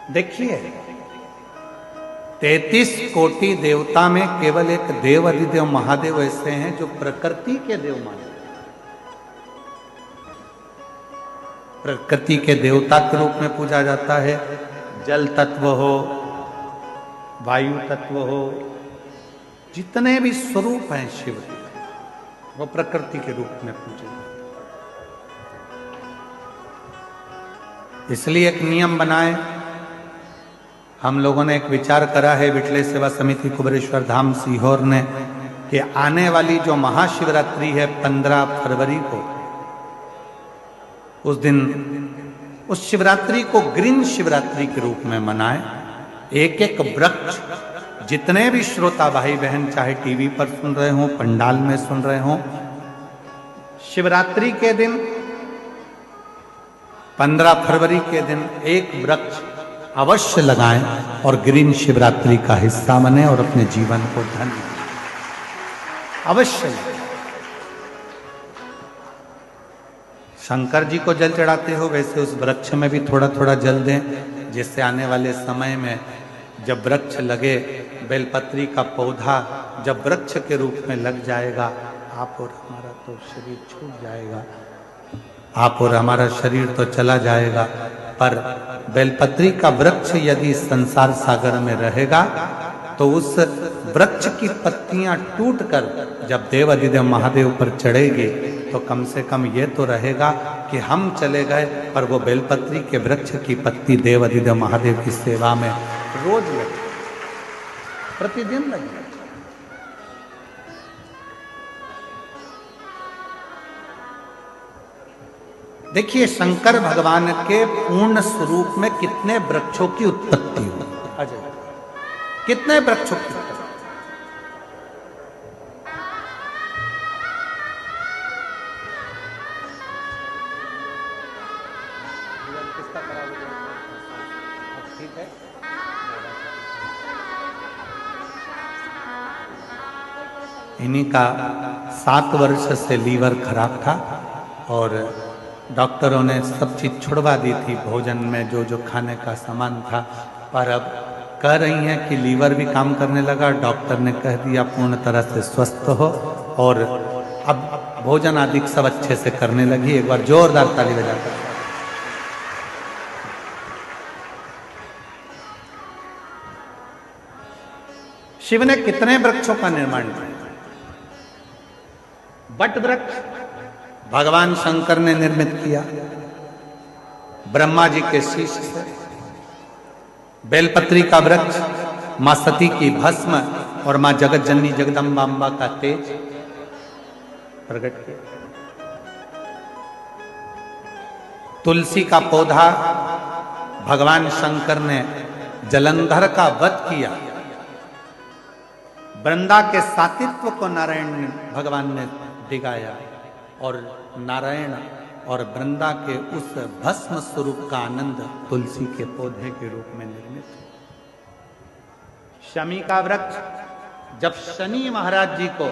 देखिए 33 कोटि देवता में केवल एक देव अधिदेव महादेव ऐसे हैं जो प्रकृति के देव माने। प्रकृति के देवता के रूप में पूजा जाता है। जल तत्व हो, वायु तत्व हो, जितने भी स्वरूप हैं शिव के वो प्रकृति के रूप में पूजे जाते हैं। इसलिए एक नियम बनाए, हम लोगों ने एक विचार करा है विठले सेवा समिति कुबेरेश्वर धाम सीहोर ने कि आने वाली जो महाशिवरात्रि है 15 फरवरी को, उस दिन उस शिवरात्रि को ग्रीन शिवरात्रि के रूप में मनाएं। एक एक वृक्ष, जितने भी श्रोता भाई बहन चाहे टीवी पर सुन रहे हों, पंडाल में सुन रहे हों, शिवरात्रि के दिन 15 फरवरी के दिन एक वृक्ष अवश्य लगाएं और ग्रीन शिवरात्रि का हिस्सा बने और अपने जीवन को धन्य अवश्य। शंकर जी को जल चढ़ाते हो वैसे उस वृक्ष में भी थोड़ा थोड़ा जल दें, जिससे आने वाले समय में जब वृक्ष लगे, बेलपत्री का पौधा जब वृक्ष के रूप में लग जाएगा, आप और हमारा तो शरीर छूट जाएगा, आप और हमारा शरीर तो चला जाएगा, पर बेलपत्री का वृक्ष यदि संसार सागर में रहेगा तो उस वृक्ष की पत्तियां टूटकर जब देव अधिदेव महादेव पर चढ़ेगी तो कम से कम ये तो रहेगा कि हम चले गए, पर वो बेलपत्री के वृक्ष की पत्ती देव अधिदेव महादेव की सेवा में रोज लगे, प्रतिदिन लगे। देखिए शंकर भगवान के पूर्ण स्वरूप में कितने वृक्षों की उत्पत्ति हुई, अजय कितने वृक्षों की उत्पत्ति। ठीक है, इन्हीं का 7 वर्ष से लीवर खराब था और डॉक्टरों ने सब चीज छुड़वा दी थी, भोजन में जो जो खाने का सामान था, पर अब कह रही हैं कि लीवर भी काम करने लगा। डॉक्टर ने कह दिया पूर्ण तरह से स्वस्थ हो और अब भोजन आदि सब अच्छे से करने लगी। एक बार जोरदार ताली बजाकर। शिव ने कितने वृक्षों का निर्माण किया। बट वृक्ष भगवान शंकर ने निर्मित किया ब्रह्मा जी के शीश से। बेलपत्री का वृक्ष मां सती की भस्म और मां जगत जननी जगदम्बा का तेज प्रकट किया। तुलसी का पौधा भगवान शंकर ने जलंधर का वध किया। वृंदा के सातित्व को नारायण भगवान ने दिखाया और नारायण और वृंदा के उस भस्म स्वरूप का आनंद तुलसी के पौधे के रूप में निर्मित है। शमी का वृक्ष, जब शनि महाराज जी को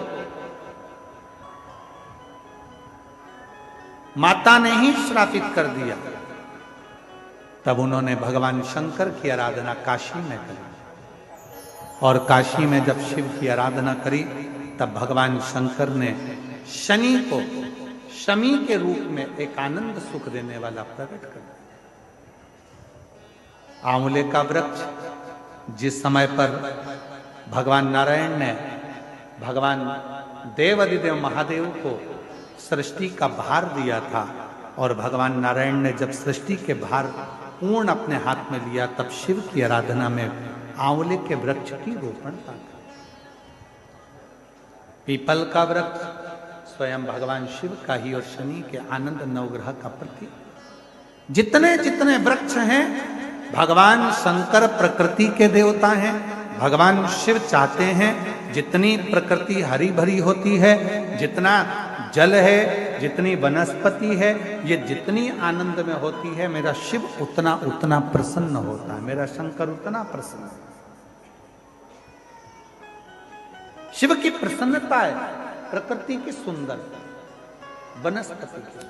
माता ने ही श्रापित कर दिया, तब उन्होंने भगवान शंकर की आराधना काशी में करी और काशी में जब शिव की आराधना करी तब भगवान शंकर ने शनि को शमी के रूप में एक आनंद सुख देने वाला प्रकट कर दिया। आंवले का वृक्ष, जिस समय पर भगवान नारायण ने भगवान देव अधिदेव महादेव को सृष्टि का भार दिया था और भगवान नारायण ने जब सृष्टि के भार पूर्ण अपने हाथ में लिया, तब शिव की आराधना में आंवले के वृक्ष की रोपण था। पीपल का वृक्ष स्वयं भगवान शिव का ही और शनि के आनंद नवग्रह का प्रतीक। जितने जितने वृक्ष हैं भगवान शंकर प्रकृति के देवता हैं। भगवान शिव चाहते हैं जितनी प्रकृति हरी भरी होती है, जितना जल है, जितनी वनस्पति है, ये जितनी आनंद में होती है, मेरा शिव उतना उतना प्रसन्न होता है, मेरा शंकर उतना प्रसन्न है। शिव की प्रसन्नता है प्रकृति की सुंदर वनस्पति की।